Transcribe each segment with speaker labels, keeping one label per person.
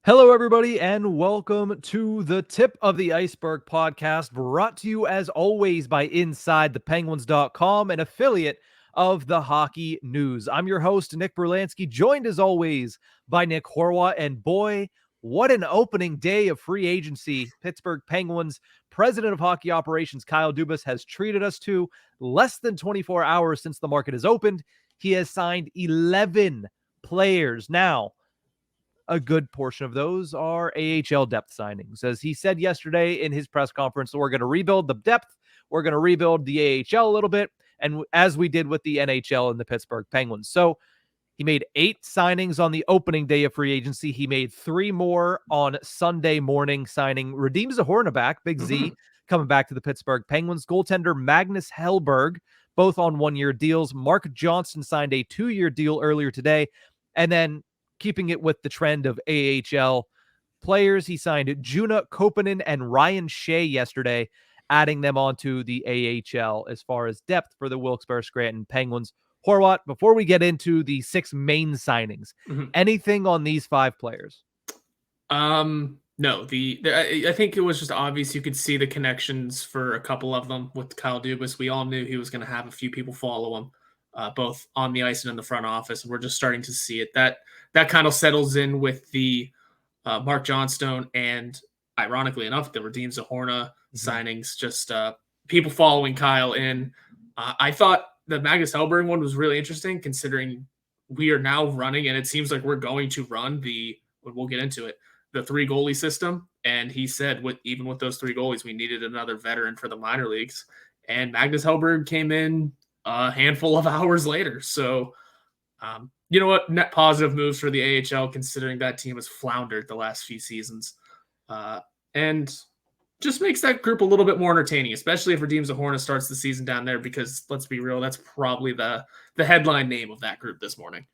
Speaker 1: Hello, everybody, and welcome to the Tip of the Ice-Burgh podcast, brought to you, as always, by InsideThePenguins.com, an affiliate of the Hockey News. I'm your host, Nick Brlansky, joined, as always, by Nick Horwat, and boy, what an opening day of free agency. Pittsburgh Penguins president of hockey operations, Kyle Dubas, has treated us to. Less than 24 hours since the market has opened, he has signed 11 players. Now, a good portion of those are AHL depth signings. As he said yesterday in his press conference, we're going to rebuild the depth. We're going to rebuild the AHL a little bit. And as we did with the NHL and the Pittsburgh Penguins. So he made 8 signings on the opening day of free agency. He made 3 more on Sunday morning, signing Radim Zohorna back, Big Z, coming back to the Pittsburgh Penguins. Goaltender Magnus Hellberg, both on 1-year deals. Mark Johnston signed a 2-year deal earlier today. And then keeping it with the trend of AHL players, he signed Juna Koppanen and Ryan Shea yesterday, adding them onto the AHL as far as depth for the Wilkes-Barre-Scranton Penguins. Horwat, before we get into the 6 main signings, anything on these 5 players?
Speaker 2: No, I think it was just obvious. You could see the connections for a couple of them with Kyle Dubas. We all knew he was going to have a few people follow him, both on the ice and in the front office. And we're just starting to see it. That kind of settles in with the Mark Johnstone and, ironically enough, the Radim Zohorna signings. Just people following Kyle in. I thought the Magnus Hellberg one was really interesting, considering we are now running, and it seems like we're going to run we'll get into it, the 3 goalie system. And he said, even with those 3 goalies, we needed another veteran for the minor leagues. And Magnus Hellberg came in a handful of hours later. So, you know what? Net positive moves for the AHL, considering that team has floundered the last few seasons. And just makes that group a little bit more entertaining, especially if Radim Zohorna starts the season down there, because let's be real, that's probably the headline name of that group this morning.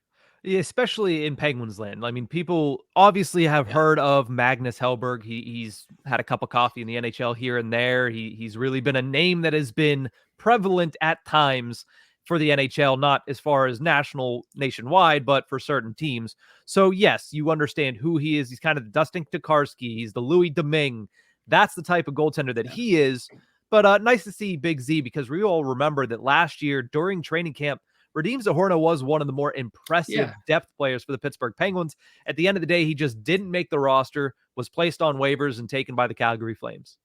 Speaker 1: Yeah, especially in Penguins land. I mean, people obviously have heard of Magnus Hellberg. He's had a cup of coffee in the NHL here and there. He's really been a name that has been prevalent at times for the NHL, not as far as nationwide, but for certain teams. So yes, you understand who he is. He's kind of the Dustin Tokarski. He's the Louis Domingue. That's the type of goaltender that he is. But nice to see Big Z, because we all remember that last year during training camp, Radim Zohorna was one of the more impressive depth players for the Pittsburgh Penguins. At the end of the day, he just didn't make the roster, was placed on waivers and taken by the Calgary Flames.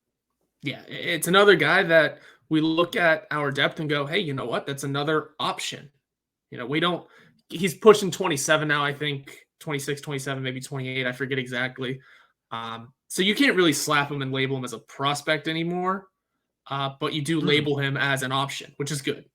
Speaker 2: Yeah, it's another guy that we look at our depth and go, hey, you know what? That's another option. You know, he's pushing 27 now, I think, 26, 27, maybe 28. I forget exactly. So you can't really slap him and label him as a prospect anymore. But you do label him as an option, which is good.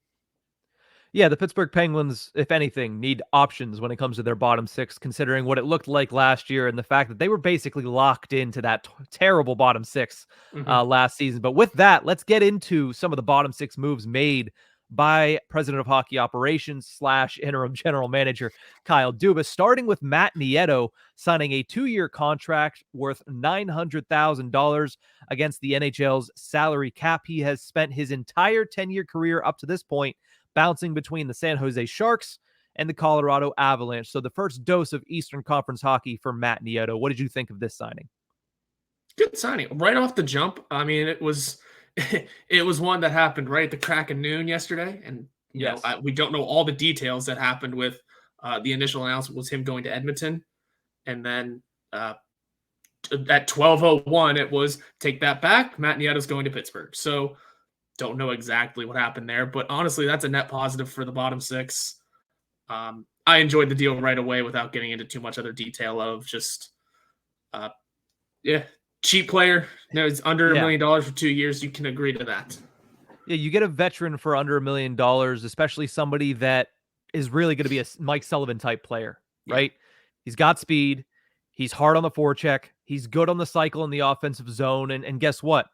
Speaker 1: Yeah, the Pittsburgh Penguins, if anything, need options when it comes to their bottom 6, considering what it looked like last year and the fact that they were basically locked into that terrible bottom 6 last season. But with that, let's get into some of the bottom 6 moves made by President of Hockey Operations / interim general manager Kyle Dubas, starting with Matt Nieto signing a 2-year contract worth $900,000 against the NHL's salary cap. He has spent his entire 10-year career up to this point bouncing between the San Jose Sharks and the Colorado Avalanche. So the first dose of Eastern Conference hockey for Matt Nieto. What did you think of this signing?
Speaker 2: Good signing. Right off the jump. I mean, it was one that happened right at the crack of noon yesterday. And, you know, we don't know all the details that happened with the initial announcement was him going to Edmonton. And then at 12:01, it was take that back. Matt Nieto's going to Pittsburgh. So don't know exactly what happened there, but honestly, that's a net positive for the bottom 6. I enjoyed the deal right away without getting into too much other detail of just, cheap player. You know, it's under $1 million for 2 years. You can agree to that.
Speaker 1: Yeah, you get a veteran for under $1 million, especially somebody that is really going to be a Mike Sullivan type player, right? He's got speed. He's hard on the forecheck. He's good on the cycle in the offensive zone. And guess what?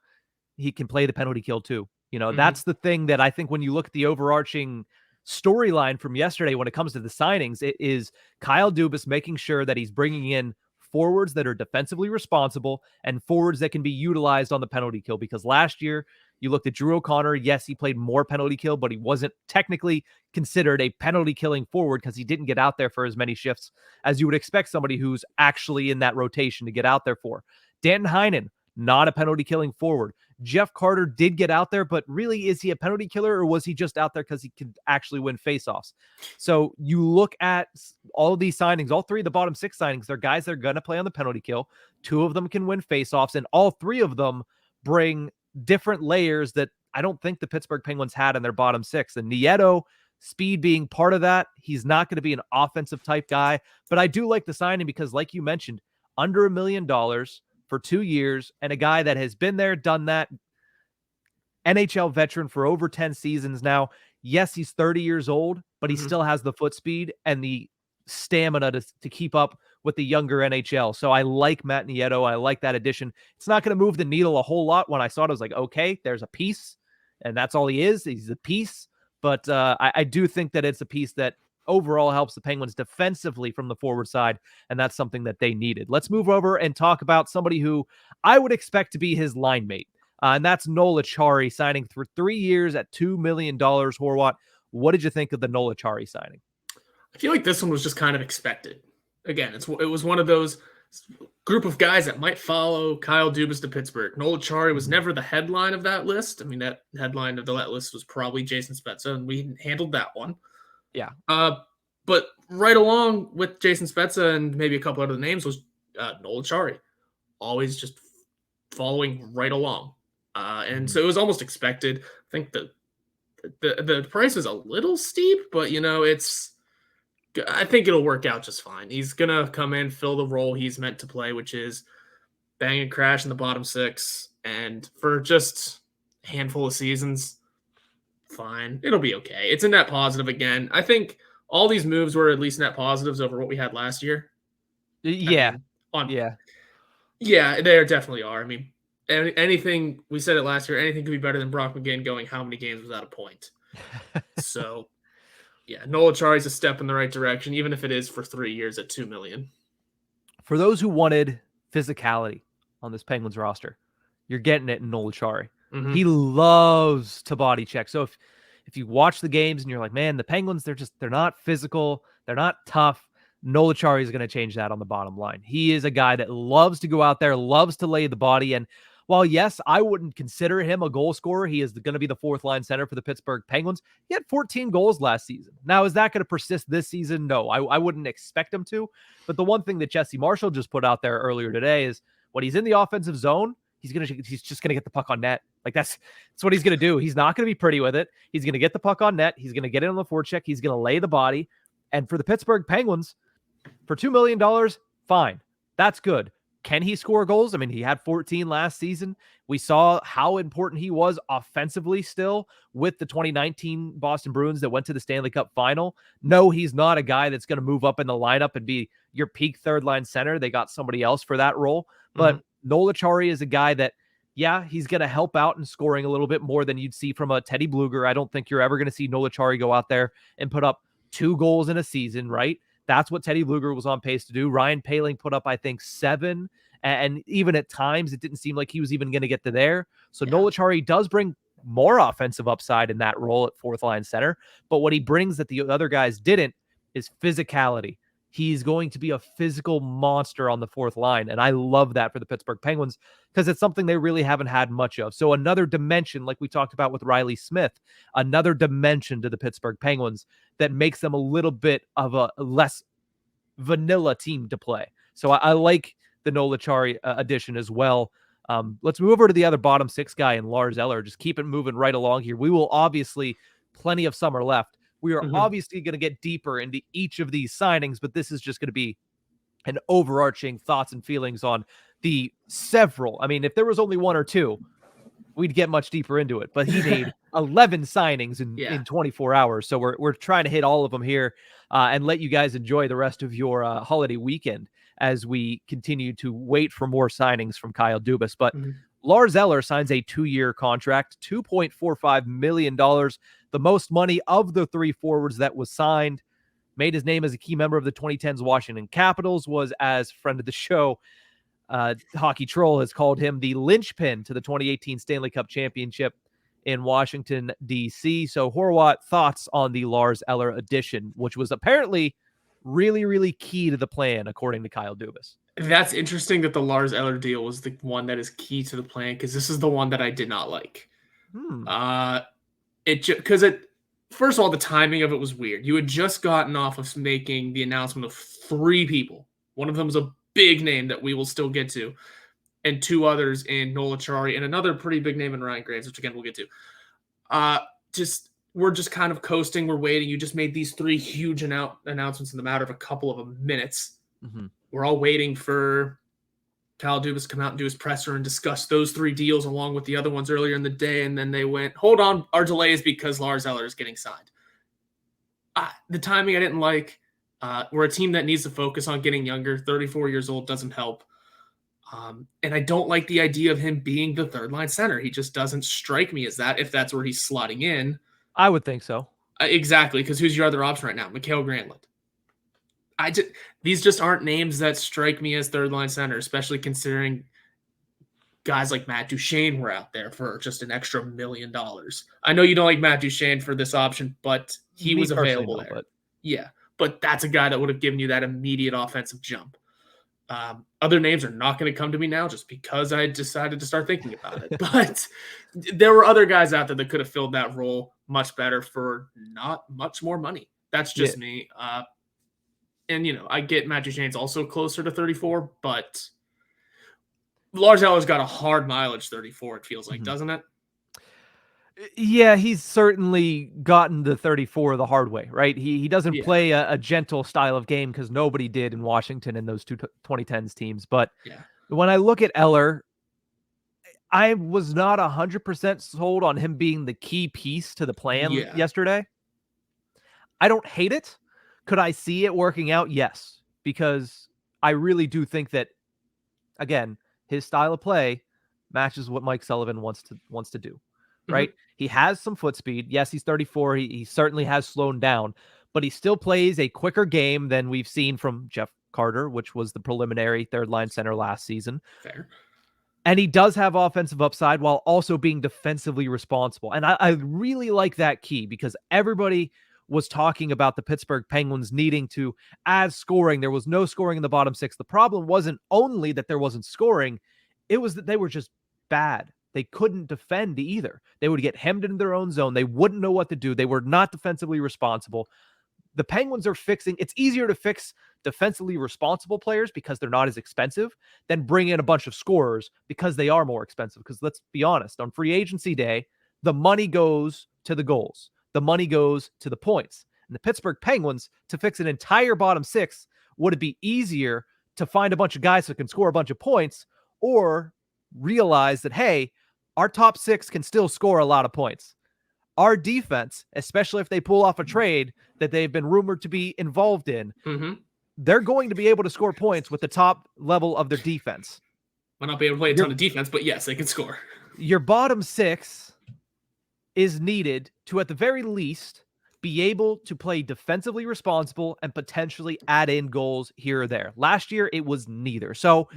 Speaker 1: He can play the penalty kill too. You know, that's the thing that I think when you look at the overarching storyline from yesterday when it comes to the signings, it is Kyle Dubas making sure that he's bringing in forwards that are defensively responsible and forwards that can be utilized on the penalty kill. Because last year, You looked at Drew O'Connor. Yes, he played more penalty kill, but he wasn't technically considered a penalty killing forward because he didn't get out there for as many shifts as you would expect somebody who's actually in that rotation to get out there for. Danton Heinen, not a penalty killing forward. Jeff Carter did get out there, but really, is he a penalty killer, or was he just out there because he could actually win faceoffs? So you look at all of these signings, all three of the bottom six signings, they're guys that are going to play on the penalty kill. Two of them can win faceoffs, and all three of them bring different layers that I don't think the Pittsburgh Penguins had in their bottom six. And Nieto, speed being part of that, he's not going to be an offensive type guy, but I do like the signing because, like you mentioned, under $1 million for 2 years, and a guy that has been there, done that, NHL veteran for over 10 seasons now. Yes, he's 30 years old, but he still has the foot speed and the stamina to keep up with the younger NHL. So I like Matt Nieto. I like that addition. It's not going to move the needle a whole lot. When I saw it, I was like, okay, there's a piece, and that's all he is. He's a piece. But I do think that it's a piece that overall helps the Penguins defensively from the forward side, and that's something that they needed. Let's move over and talk about somebody who I would expect to be his line mate, and that's Noel Acciari, signing for 3 years at $2 million. Horwat, what did you think of the Noel Acciari signing?
Speaker 2: I feel like this one was just kind of expected. Again, it was one of those group of guys that might follow Kyle Dubas to Pittsburgh. Noel Acciari was never the headline of that list. I mean, that headline of that list was probably Jason Spezza, and we handled that one.
Speaker 1: Yeah.
Speaker 2: But right along with Jason Spezza and maybe a couple other names was Noel Acciari, always just following right along. And so it was almost expected. I think the price is a little steep, but I think it'll work out just fine. He's gonna come in, fill the role he's meant to play, which is bang and crash in the bottom six, and for just a handful of seasons, fine. It'll be okay. It's a net positive again. I think all these moves were at least net positives over what we had last year.
Speaker 1: Yeah.
Speaker 2: Yeah, they definitely are. I mean, anything, we said it last year, anything could be better than Brock McGinn going how many games without a point. So, yeah, Noel Acciari is a step in the right direction, even if it is for 3 years at $2 million.
Speaker 1: For those who wanted physicality on this Penguins roster, you're getting it in Noel Acciari. He loves to body check. So if you watch the games and you're like, man, the Penguins, they're not physical, they're not tough, Noel Acciari is going to change that on the bottom line. He is a guy that loves to go out there, loves to lay the body. And while, yes, I wouldn't consider him a goal scorer, he is going to be the fourth line center for the Pittsburgh Penguins. He had 14 goals last season. Now, is that going to persist this season? No, I wouldn't expect him to. But the one thing that Jesse Marshall just put out there earlier today is when he's in the offensive zone, he's just going to get the puck on net. Like that's what he's going to do. He's not going to be pretty with it. He's going to get the puck on net. He's going to get it on the forecheck. He's going to lay the body. And for the Pittsburgh Penguins, for $2 million, fine. That's good. Can he score goals? I mean, he had 14 last season. We saw how important he was offensively still with the 2019 Boston Bruins that went to the Stanley Cup final. No, he's not a guy that's going to move up in the lineup and be your peak third line center. They got somebody else for that role. But Noel Acciari is a guy that, yeah, he's going to help out in scoring a little bit more than you'd see from a Teddy Bluger. I don't think you're ever going to see Noel Acciari go out there and put up 2 goals in a season, right? That's what Teddy Bluger was on pace to do. Ryan Poehling put up, I think, 7. And even at times, it didn't seem like he was even going to get to there. So Noel Acciari does bring more offensive upside in that role at fourth line center. But what he brings that the other guys didn't is physicality. He's going to be a physical monster on the fourth line. And I love that for the Pittsburgh Penguins because it's something they really haven't had much of. So another dimension, like we talked about with Riley Smith, another dimension to the Pittsburgh Penguins that makes them a little bit of a less vanilla team to play. So I like the Noel Acciari addition as well. Let's move over to the other bottom 6 guy in Lars Eller. Just keep it moving right along here. We will obviously, plenty of summer left. We are obviously going to get deeper into each of these signings, but this is just going to be an overarching thoughts and feelings on the several. I mean, if there was only 1 or 2, we'd get much deeper into it, but he made 11 signings in 24 hours. So we're trying to hit all of them here and let you guys enjoy the rest of your holiday weekend as we continue to wait for more signings from Kyle Dubas. But Lars Eller signs a 2-year contract, $2.45 million, the most money of the 3 forwards that was signed. Made his name as a key member of the 2010s Washington Capitals, was, as friend of the show, Hockey Troll has called him, the linchpin to the 2018 Stanley Cup championship. in Washington, D.C. So Horwat, thoughts on the Lars Eller addition, which was apparently really, really key to the plan, according to Kyle Dubas.
Speaker 2: That's interesting that the Lars Eller deal was the one that is key to the plan, because this is the one that I did not like. First of all, the timing of it was weird. You had just gotten off of making the announcement of 3 people. One of them was a big name that we will still get to, and 2 others in Noel Acciari and another pretty big name in Ryan Graves, which again we'll get to. We're just kind of coasting. We're waiting. You just made these 3 huge announcements in the matter of a couple of minutes.
Speaker 1: Mm-hmm.
Speaker 2: We're all waiting for Kyle Dubas to come out and do his presser and discuss those 3 deals along with the other ones earlier in the day. And then they went, hold on, our delay is because Lars Eller is getting signed. The timing I didn't like. We're a team that needs to focus on getting younger. 34 years old doesn't help. And I don't like the idea of him being the third line center. He just doesn't strike me as that, if that's where he's slotting in.
Speaker 1: I would think so.
Speaker 2: Exactly, because who's your other option right now? Mikhail Granlund. These just aren't names that strike me as third line center, especially considering guys like Matt Duchene were out there for just an extra $1 million. I know you don't like Matt Duchene for this option, but he was available there. Yeah, but that's a guy that would have given you that immediate offensive jump. Other names are not going to come to me now just because I decided to start thinking about it. But there were other guys out there that could have filled that role much better for not much more money. That's just me. And, I get Matt Duchene's also closer to 34, but Lars Eller's got a hard mileage 34, it feels like, doesn't it?
Speaker 1: Yeah, he's certainly gotten the 34 the hard way, right? He doesn't play a gentle style of game because nobody did in Washington in those 2010s teams. But when I look at Eller, I was not 100% sold on him being the key piece to the plan yesterday. I don't hate it. Could I see it working out? Yes, because I really do think that, again, his style of play matches what Mike Sullivan wants to do. Right? He has some foot speed. Yes, he's 34. He certainly has slowed down, but he still plays a quicker game than we've seen from Jeff Carter, which was the preliminary third line center last season.
Speaker 2: Fair.
Speaker 1: And he does have offensive upside while also being defensively responsible. And I really like that key, because everybody was talking about the Pittsburgh Penguins needing to add scoring. There was no scoring in the bottom 6. The problem wasn't only that there wasn't scoring, it was that they were just bad. They couldn't defend either. They would get hemmed into their own zone. They wouldn't know what to do. They were not defensively responsible. The Penguins are fixing. It's easier to fix defensively responsible players because they're not as expensive than bring in a bunch of scorers because they are more expensive. Because let's be honest, on free agency day, the money goes to the goals. The money goes to the points. And the Pittsburgh Penguins, to fix an entire bottom 6, would it be easier to find a bunch of guys that can score a bunch of points, or realize that, hey, our top 6 can still score a lot of points. Our defense, especially if they pull off a trade that they've been rumored to be involved in, they're going to be able to score points with the top level of their defense.
Speaker 2: Might not be able to play a ton of defense, but yes, they can score.
Speaker 1: Your bottom 6 is needed to, at the very least, be able to play defensively responsible and potentially add in goals here or there. Last year, it was neither. So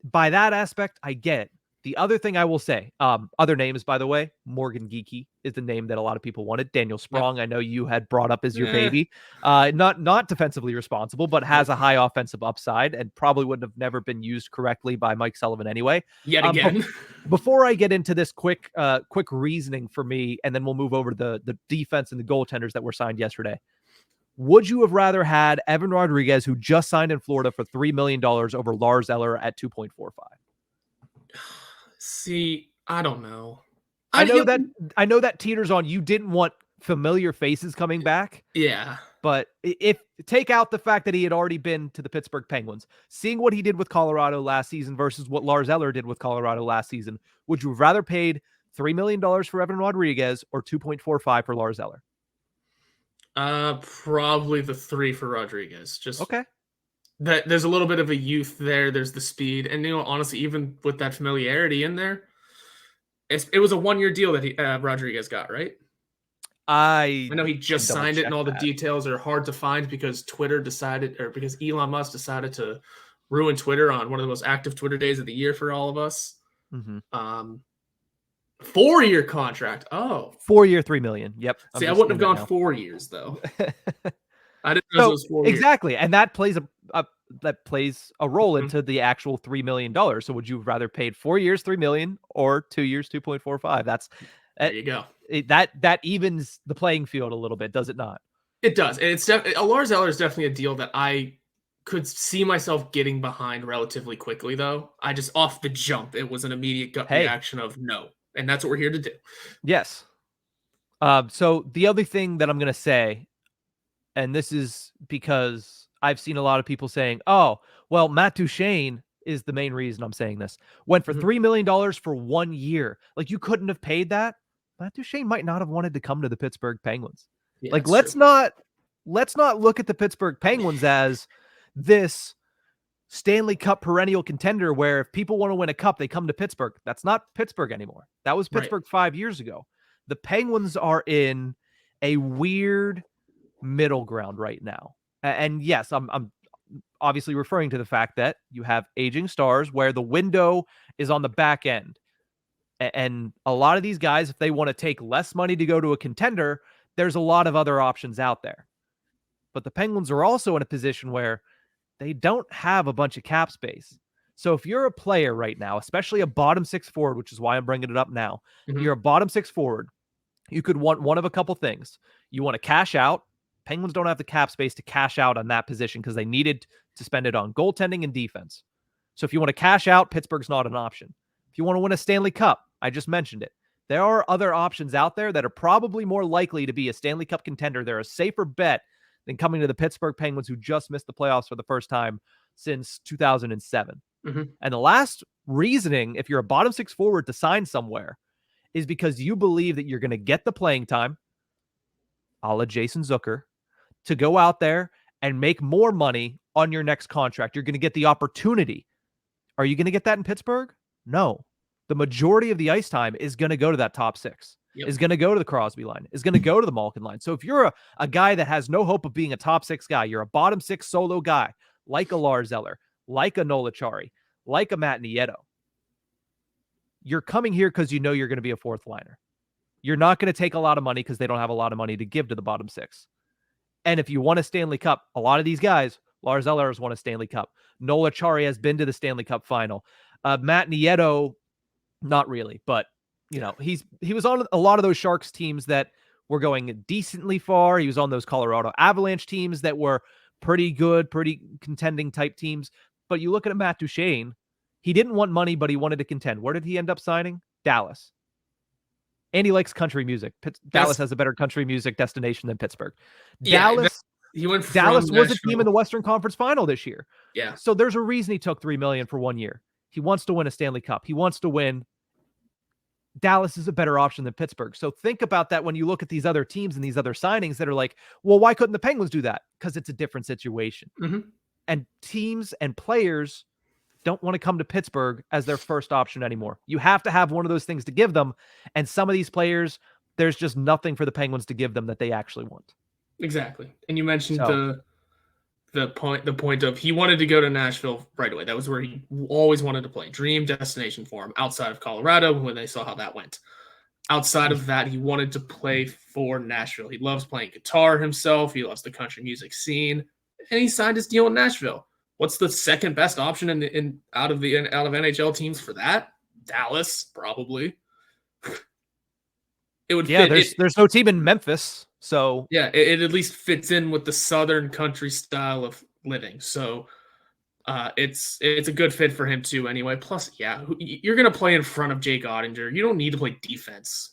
Speaker 1: by that aspect, I get it. The other thing I will say, other names, by the way, Morgan Geekie is the name that a lot of people wanted. Daniel Sprong, I know you had brought up as your baby. Not defensively responsible, but has a high offensive upside and probably would have never been used correctly by Mike Sullivan anyway.
Speaker 2: Yet again.
Speaker 1: Before I get into this quick reasoning for me, and then we'll move over to the defense and the goaltenders that were signed yesterday. Would you have rather had Evan Rodriguez, who just signed in Florida for $3 million, over Lars Eller at 2.45?
Speaker 2: See, I don't know.
Speaker 1: I know that teeters on you didn't want familiar faces coming back.
Speaker 2: Yeah.
Speaker 1: But if take out the fact that he had already been to the Pittsburgh Penguins, seeing what he did with Colorado last season versus what Lars Eller did with Colorado last season, would you have rather paid $3 million for Evan Rodriguez or 2.45 for Lars Eller?
Speaker 2: Probably the 3 for Rodriguez. Just
Speaker 1: okay.
Speaker 2: There's a little bit of a youth there. There's the speed. And, honestly, even with that familiarity in there, it was a 1-year deal that Rodriguez got, right? I know he just signed it, and all the details are hard to find because because Elon Musk decided to ruin Twitter on one of the most active Twitter days of the year for all of us. 4-year contract. Oh,
Speaker 1: 4-year, $3 million. Yep.
Speaker 2: see, I wouldn't have gone 4 years though. I didn't know it
Speaker 1: So
Speaker 2: was 4 years.
Speaker 1: exactly, and that plays a role
Speaker 2: Mhm.
Speaker 1: into the actual $3 million. So would you have rather paid 4 years, $3 million, or 2 years, 2.45? That's
Speaker 2: There you go.
Speaker 1: that evens the playing field a little bit, does it not?
Speaker 2: It does, and it's Lars Eller is definitely a deal that I could see myself getting behind relatively quickly, though. I just off the jump, it was an immediate gut
Speaker 1: Hey.
Speaker 2: reaction of no, and that's what we're here to do.
Speaker 1: Yes. So the other thing that I'm going to say, and this is because I've seen a lot of people saying, oh, well, Matt Duchene is the main reason I'm saying this. Went for
Speaker 2: Mhm.
Speaker 1: $3 million for 1 year. Like, you couldn't have paid that. Matt Duchene might not have wanted to come to the Pittsburgh Penguins.
Speaker 2: Yeah,
Speaker 1: Like,
Speaker 2: that's
Speaker 1: let's
Speaker 2: true.
Speaker 1: not look at the Pittsburgh Penguins as this Stanley Cup perennial contender where if people want to win a cup, they come to Pittsburgh. That's not Pittsburgh anymore. That was
Speaker 2: Right.
Speaker 1: Pittsburgh 5 years ago. The Penguins are in a weird middle ground right now. And yes, I'm obviously referring to the fact that you have aging stars where the window is on the back end. And a lot of these guys, if they want to take less money to go to a contender, there's a lot of other options out there. But the Penguins are also in a position where they don't have a bunch of cap space. So if you're a player right now, especially a bottom six forward, which is why I'm bringing it up now,
Speaker 2: Mhm.
Speaker 1: you're a bottom six forward, you could want one of a couple things. You want to cash out. Penguins don't have the cap space to cash out on that position because they needed to spend it on goaltending and defense. So if you want to cash out, Pittsburgh's not an option. If you want to win a Stanley Cup, I just mentioned it. There are other options out there that are probably more likely to be a Stanley Cup contender. They're a safer bet than coming to the Pittsburgh Penguins, who just missed the playoffs for the first time since 2007.
Speaker 2: Mhm.
Speaker 1: And the last reasoning, if you're a bottom six forward to sign somewhere, is because you believe that you're going to get the playing time, a la Jason Zucker, to go out there and make more money on your next contract. You're going to get the opportunity. Are you going to get that in Pittsburgh? No. The majority of the ice time is going to go to that top six,
Speaker 2: Yep.
Speaker 1: is going to go to the Crosby line, is going to go to the Malkin line. So if you're a guy that has no hope of being a top six guy, you're a bottom six solo guy, like a Lars Eller, like a Noel Acciari, like a Matt Nieto, you're coming here because you know you're going to be a fourth liner. You're not going to take a lot of money because they don't have a lot of money to give to the bottom six. And if you want a Stanley Cup, a lot of these guys, Lars Eller has won a Stanley Cup. Noel Acciari has been to the Stanley Cup final. Matt Nieto, not really, but you know, he was on a lot of those Sharks teams that were going decently far. He was on those Colorado Avalanche teams that were pretty good, pretty contending type teams. But you look at Matt Duchene, he didn't want money, but he wanted to contend. Where did he end up signing? Dallas. And he likes country music. Dallas has a better country music destination than Pittsburgh.
Speaker 2: Yeah,
Speaker 1: Dallas was a team in the Western Conference Final this year.
Speaker 2: Yeah.
Speaker 1: So there's a reason he took $3 million for 1 year. He wants to win a Stanley Cup. He wants to win. Dallas is a better option than Pittsburgh. So think about that when you look at these other teams and these other signings that are like, well, why couldn't the Penguins do that? Because it's a different situation.
Speaker 2: Mhm.
Speaker 1: And teams and players don't want to come to Pittsburgh as their first option anymore. You have to have one of those things to give them. And some of these players, there's just nothing for the Penguins to give them that they actually want.
Speaker 2: Exactly. And you mentioned the point of he wanted to go to Nashville right away. That was where he always wanted to play. Dream destination for him outside of Colorado when they saw how that went. Outside of that, he wanted to play for Nashville. He loves playing guitar himself. He loves the country music scene. And he signed his deal in Nashville. What's the second best option out of NHL teams for that? Dallas, probably. It would fit.
Speaker 1: There's no team in Memphis. So
Speaker 2: yeah, it at least fits in with the Southern country style of living. So it's a good fit for him too. Anyway, plus, yeah, you're gonna play in front of Jake Ottinger. You don't need to play defense.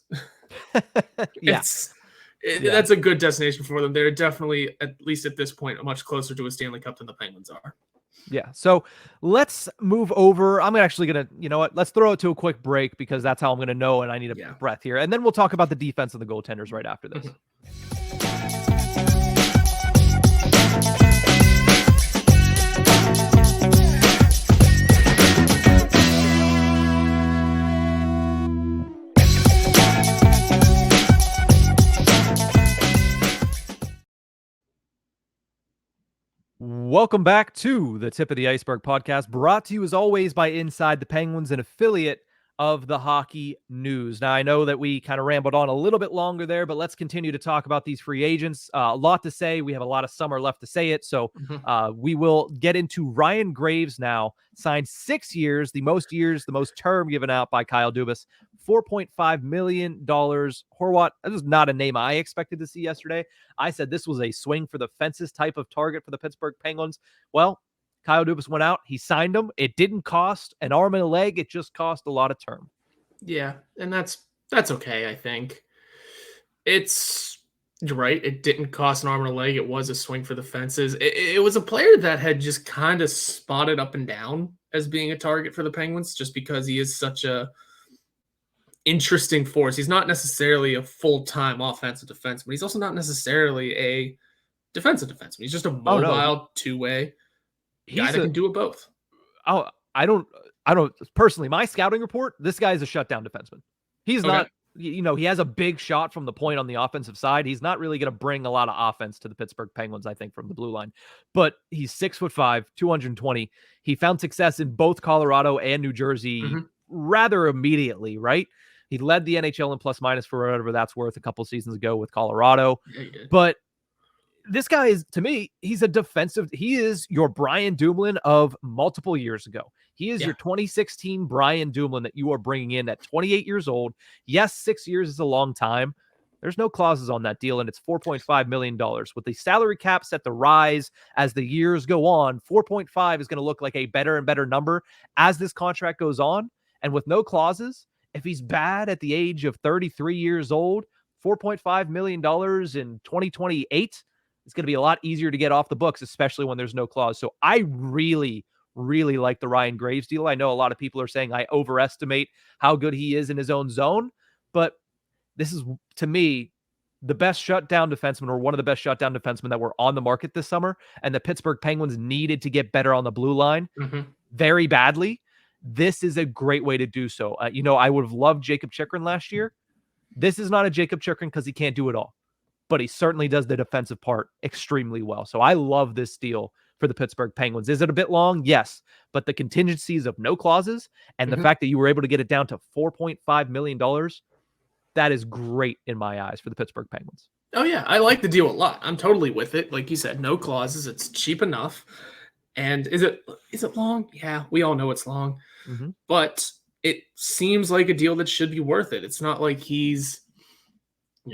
Speaker 2: That's a good destination for them. They're definitely, at least at this point, much closer to a Stanley Cup than the Penguins are.
Speaker 1: Yeah. So let's move over. I'm actually going to, you know what? Let's throw it to a quick break because that's how I'm going to know. And I need a breath here. And then we'll talk about the defense and the goaltenders right after this. Welcome back to the Tip of the Ice-Burgh podcast, brought to you as always by Inside the Penguins, an affiliate of the hockey news. Now, I know that we kind of rambled on a little bit longer there, but let's continue to talk about these free agents. A lot to say. We have a lot of summer left to say it. So we will get into Ryan Graves now. Signed 6 years, the most term given out by Kyle Dubas. $4.5 million. Horwat, this is not a name I expected to see yesterday. I said this was a swing for the fences type of target for the Pittsburgh Penguins. Well, Kyle Dubas went out. He signed him. It didn't cost an arm and a leg. It just cost a lot of term.
Speaker 2: Yeah, and that's okay, I think. You're right. It didn't cost an arm and a leg. It was a swing for the fences. It was a player that had just kind of spotted up and down as being a target for the Penguins just because he is such a interesting force. He's not necessarily a full-time offensive defenseman, but he's also not necessarily a defensive defenseman. He's just a mobile two-way guy that can do it both.
Speaker 1: I don't personally, my scouting report, this guy is a shutdown defenseman. He's not, he has a big shot from the point on the offensive side. He's not really going to bring a lot of offense to the Pittsburgh Penguins, I think, from the blue line, but he's 6'5", 220. He found success in both Colorado and New Jersey rather immediately, right? He led the NHL in plus minus for whatever that's worth a couple seasons ago with Colorado, but this guy is, to me, he is your Brian Dumoulin of multiple years ago. He is your 2016 Brian Dumoulin that you are bringing in at 28 years old. Yes, 6 years is a long time. There's no clauses on that deal, and it's $4.5 million. With the salary cap set to rise as the years go on, 4.5 is going to look like a better and better number as this contract goes on. And with no clauses, if he's bad at the age of 33 years old, $4.5 million in 2028, it's going to be a lot easier to get off the books, especially when there's no clause. So I really like the Ryan Graves deal. I know a lot of people are saying I overestimate how good he is in his own zone, but this is, to me, the best shutdown defenseman, or one of the best shutdown defensemen that were on the market this summer, and the Pittsburgh Penguins needed to get better on the blue line very badly. This is a great way to do so. I would have loved Jacob Chychrun last year. This is not a Jacob Chychrun because he can't do it all, but he certainly does the defensive part extremely well. So I love this deal for the Pittsburgh Penguins. Is it a bit long? Yes, but the contingencies of no clauses and the fact that you were able to get it down to $4.5 million, that is great in my eyes for the Pittsburgh Penguins.
Speaker 2: Oh yeah, I like the deal a lot. I'm totally with it. Like you said, no clauses. It's cheap enough. And is it long? Yeah, we all know it's long. But it seems like a deal that should be worth it. It's not like he's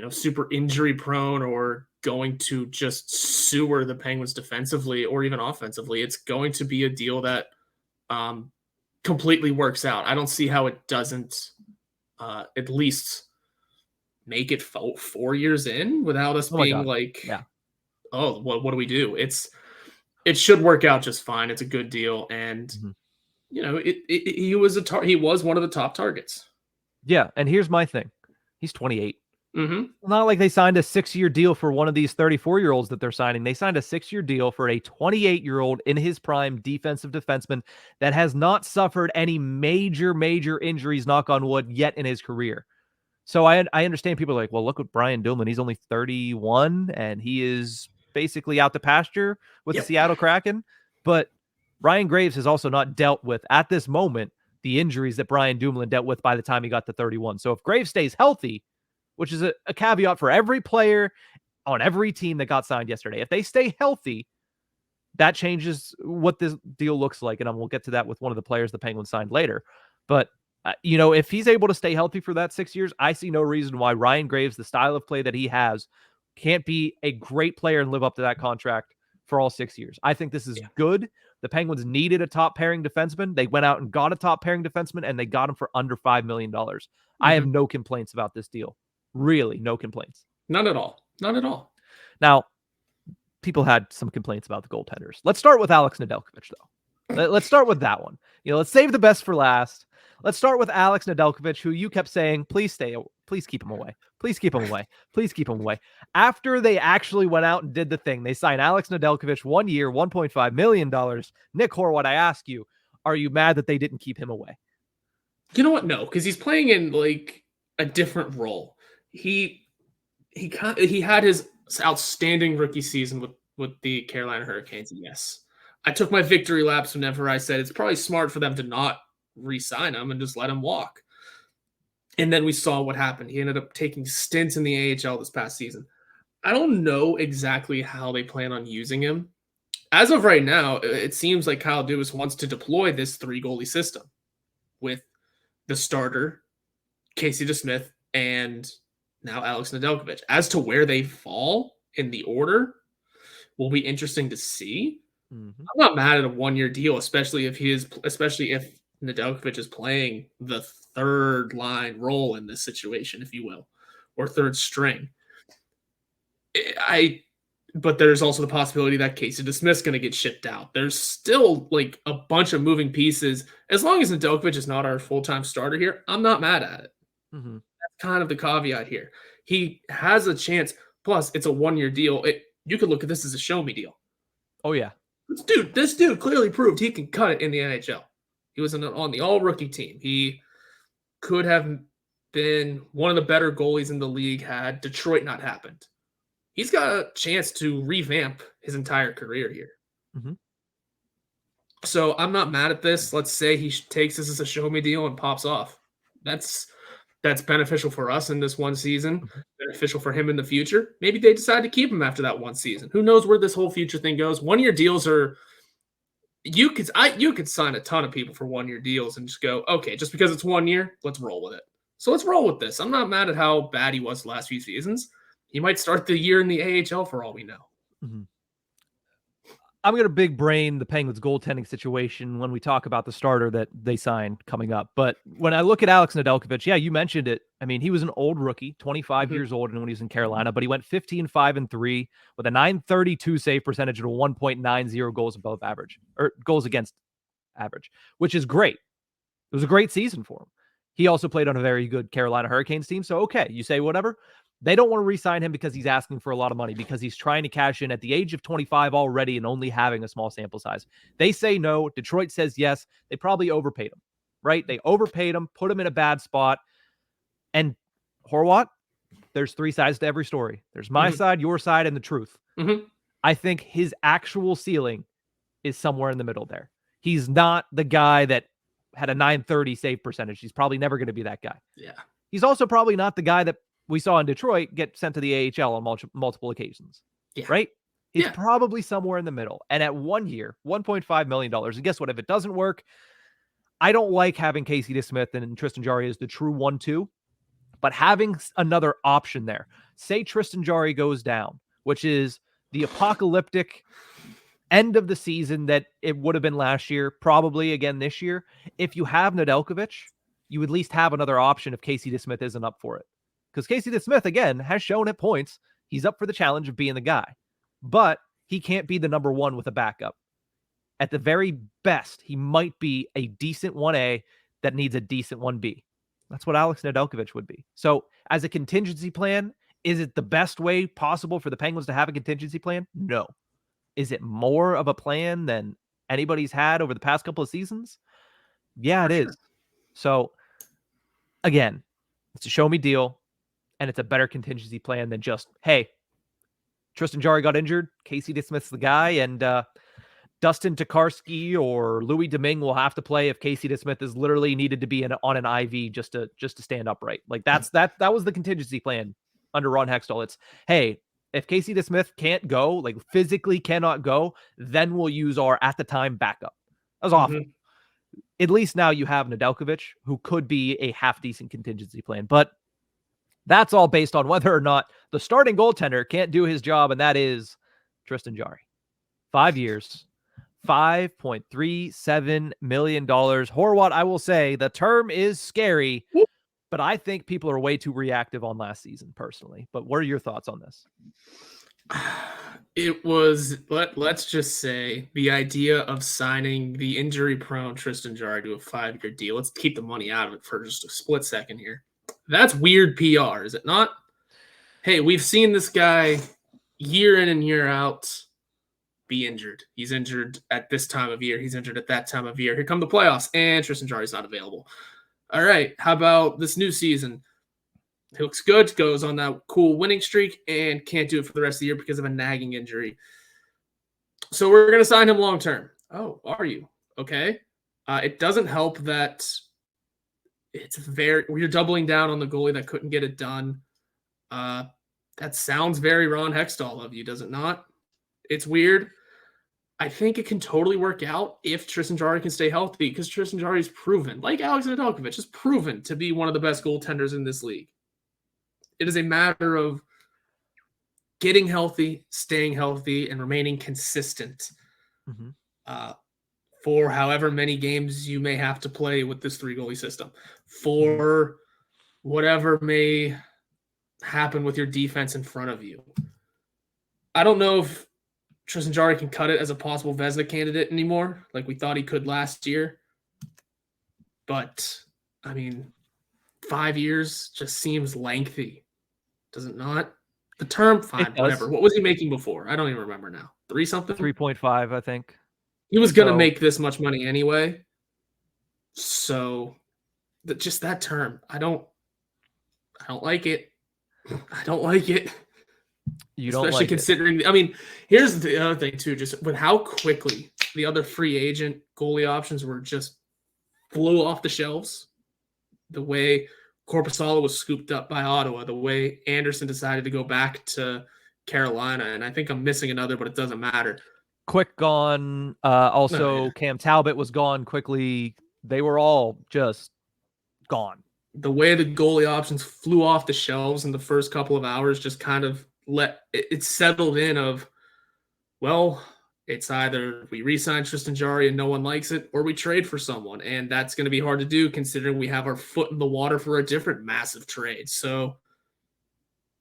Speaker 2: super injury prone or going to just sewer the Penguins defensively or even offensively. It's going to be a deal that completely works out. I don't see how it doesn't at least make it 4 years in without us being like, oh, what do we do? It should work out just fine. It's a good deal. And he was one of the top targets.
Speaker 1: Yeah. And here's my thing. He's 28.
Speaker 2: Not
Speaker 1: like they signed a 6-year deal for one of these 34-year-olds that they're signing. They signed a 6-year deal for a 28-year-old in his prime defensive defenseman that has not suffered any major injuries, knock on wood, yet in his career. So I understand people are like, well, look at Brian Dumoulin. He's only 31 and he is basically out to pasture with the Seattle Kraken. But Ryan Graves has also not dealt with, at this moment, the injuries that Brian Dumoulin dealt with by the time he got to 31. So if Graves stays healthy, which is a caveat for every player on every team that got signed yesterday, if they stay healthy, that changes what this deal looks like. And we'll get to that with one of the players the Penguins signed later. But, if he's able to stay healthy for that 6 years, I see no reason why Ryan Graves, the style of play that he has, can't be a great player and live up to that contract for all 6 years. I think this is good. The Penguins needed a top pairing defenseman. They went out and got a top pairing defenseman, and they got him for under $5 million. I have no complaints about this deal. Really, no complaints.
Speaker 2: None at all.
Speaker 1: Now, people had some complaints about the goaltenders. Let's start with Alex Nedeljkovic, though. Let's start with that one. Let's save the best for last. Let's start with Alex Nedeljkovic, who you kept saying, please keep him away. Please keep him away. Please keep him away. After they actually went out and did the thing, they signed Alex Nedeljkovic 1 year, $1.5 million. Nick Horwat, I ask you, are you mad that they didn't keep him away?
Speaker 2: You know what? No, because he's playing in like a different role. He had his outstanding rookie season with the Carolina Hurricanes. Yes, I took my victory laps whenever I said it's probably smart for them to not re-sign him and just let him walk. And then we saw what happened. He ended up taking stints in the AHL this past season. I don't know exactly how they plan on using him. As of right now, it seems like Kyle Dubas wants to deploy this 3-goalie system with the starter, Casey DeSmith, and now Alex Nedeljkovic. As to where they fall in the order will be interesting to see.
Speaker 1: Mm-hmm.
Speaker 2: I'm not mad at a 1-year deal, especially if Nedeljkovic is playing the third line role in this situation, if you will, or third string. But there's also the possibility that Casey DeSmith's going to get shipped out. There's still like a bunch of moving pieces. As long as Nedeljkovic is not our full-time starter here, I'm not mad at it.
Speaker 1: Mm-hmm.
Speaker 2: That's kind of the caveat here. He has a chance. Plus, it's a 1-year deal. You could look at this as a show-me deal.
Speaker 1: Oh, yeah.
Speaker 2: This dude clearly proved he can cut it in the NHL. He was on the all-rookie team. He could have been one of the better goalies in the league had Detroit not happened. He's got a chance to revamp his entire career here.
Speaker 1: Mm-hmm.
Speaker 2: So I'm not mad at this. Let's say he takes this as a show-me deal and pops off. That's beneficial for us in this one season, beneficial for him in the future. Maybe they decide to keep him after that one season. Who knows where this whole future thing goes? 1-year deals are you could sign a ton of people for 1-year deals and just go, okay, just because it's 1 year, let's roll with it. So let's roll with this. I'm not mad at how bad he was the last few seasons. He might start the year in the AHL for all we know.
Speaker 1: Mm-hmm. I'm going to big brain the Penguins goaltending situation when we talk about the starter that they signed coming up. But when I look at Alex Nedeljkovic, yeah, you mentioned it. I mean, he was an old rookie, 25 years old when he was in Carolina, but he went 15-5-3 with a .932 save percentage and a 1.90 goals above average, or goals against average, which is great. It was a great season for him. He also played on a very good Carolina Hurricanes team. So, okay, you say whatever. They don't want to re-sign him because he's asking for a lot of money, because he's trying to cash in at the age of 25 already and only having a small sample size. They say no. Detroit says yes. They probably overpaid him, right? They overpaid him, put him in a bad spot. And Horwat, there's 3 sides to every story. There's my side, your side, and the truth. I think his actual ceiling is somewhere in the middle there. He's not the guy that had a .930 save percentage. He's probably never going to be that guy.
Speaker 2: Yeah.
Speaker 1: He's also probably not the guy that we saw in Detroit get sent to the AHL on multiple occasions, right? He's probably somewhere in the middle. And at 1 year, $1.5 million. And guess what? If it doesn't work, I don't like having Casey DeSmith and Tristan Jarry as the true 1-2, but having another option there. Say Tristan Jarry goes down, which is the apocalyptic end of the season that it would have been last year, probably again this year. If you have Nedeljkovic, you at least have another option if Casey DeSmith isn't up for it. Because Casey DeSmith, again, has shown at points he's up for the challenge of being the guy. But he can't be the number one with a backup. At the very best, he might be a decent 1A that needs a decent 1B. That's what Alex Nedeljkovic would be. So as a contingency plan, is it the best way possible for the Penguins to have a contingency plan? No. Is it more of a plan than anybody's had over the past couple of seasons? Yeah, it is. So again, it's a show me deal. And it's a better contingency plan than just, hey, Tristan Jarry got injured, Casey DeSmith's the guy, and Dustin Tokarski or Louis Domingue will have to play if Casey DeSmith is literally needed to be on an IV just to stand upright. Like that was the contingency plan under Ron Hextall. It's, hey, if Casey DeSmith can't go, like physically cannot go, then we'll use our at the time backup. That was awful. At least now you have Nedeljkovic, who could be a half decent contingency plan, but that's all based on whether or not the starting goaltender can't do his job, and that is Tristan Jarry. 5 years, $5.37 million. Horwat, I will say, the term is scary, but I think people are way too reactive on last season, personally. But what are your thoughts on this?
Speaker 2: It was, let's just say, the idea of signing the injury-prone Tristan Jarry to a 5-year deal. Let's keep the money out of it for just a split second here. That's weird PR, is it not? Hey, we've seen this guy year in and year out be injured. He's injured at this time of year. He's injured at that time of year. Here come the playoffs, and Tristan Jarry's not available. All right, how about this new season? He looks good, goes on that cool winning streak, and can't do it for the rest of the year because of a nagging injury. So we're going to sign him long-term. Oh, are you? Okay. It doesn't help that you're doubling down on the goalie that couldn't get it done. That sounds very Ron Hextall of you, does it not? It's weird. I think it can totally work out if Tristan Jarry can stay healthy, because Tristan Jarry is proven, like Alex Nedeljkovic, is proven to be one of the best goaltenders in this league. It is a matter of getting healthy, staying healthy, and remaining consistent for however many games you may have to play with this 3-goalie system, for whatever may happen with your defense in front of you. I don't know if Tristan Jarry can cut it as a possible Vezina candidate anymore, like we thought he could last year. But, I mean, 5 years just seems lengthy. Does it not? The term, fine, whatever. What was he making before? I don't even remember now. 3-something?
Speaker 1: 3.5, I think.
Speaker 2: He was going to make this much money anyway. So, just that term, I don't like it. I don't like it.
Speaker 1: You don't
Speaker 2: Especially
Speaker 1: like
Speaker 2: considering,
Speaker 1: it.
Speaker 2: I mean, here's the other thing too, just with how quickly the other free agent goalie options were just flew off the shelves. The way Korpisalo was scooped up by Ottawa, the way Anderson decided to go back to Carolina, and I think I'm missing another, but it doesn't matter.
Speaker 1: Quick gone. Cam Talbot was gone quickly. They were all just gone.
Speaker 2: The way the goalie options flew off the shelves in the first couple of hours just kind of let it settled in of, well, it's either we re-sign Tristan Jarry and no one likes it, or we trade for someone. And that's going to be hard to do considering we have our foot in the water for a different massive trade. So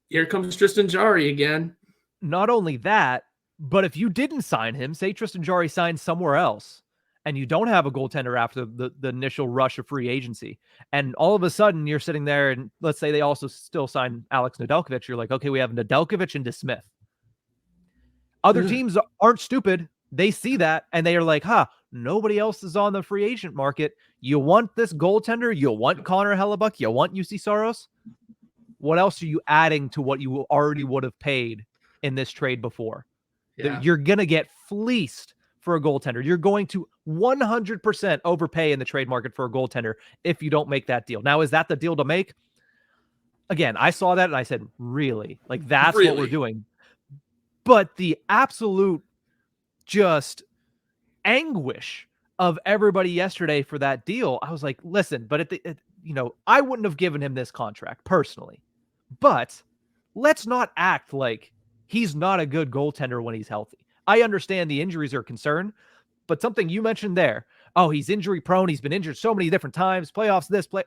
Speaker 2: here comes Tristan Jarry again.
Speaker 1: Not only that, but if you didn't sign him, say Tristan Jarry signed somewhere else, and you don't have a goaltender after the initial rush of free agency, and all of a sudden you're sitting there, and let's say they also still sign Alex Nedeljkovic, you're like, okay, we have Nedeljkovic and DeSmith. Other teams aren't stupid. They see that, and they are like, nobody else is on the free agent market. You want this goaltender? You want Connor Hellebuck? You want UC Saros? What else are you adding to what you already would have paid in this trade before? Yeah. You're going to get fleeced for a goaltender. You're going to 100% overpay in the trade market for a goaltender if you don't make that deal. Now, is that the deal to make? Again, I saw that and I said, really? Like, that's what we're doing. But the absolute just anguish of everybody yesterday for that deal, I was like, listen, but I wouldn't have given him this contract personally. But let's not act like he's not a good goaltender when he's healthy. I understand the injuries are a concern, but something you mentioned there, he's injury prone. He's been injured so many different times, playoffs,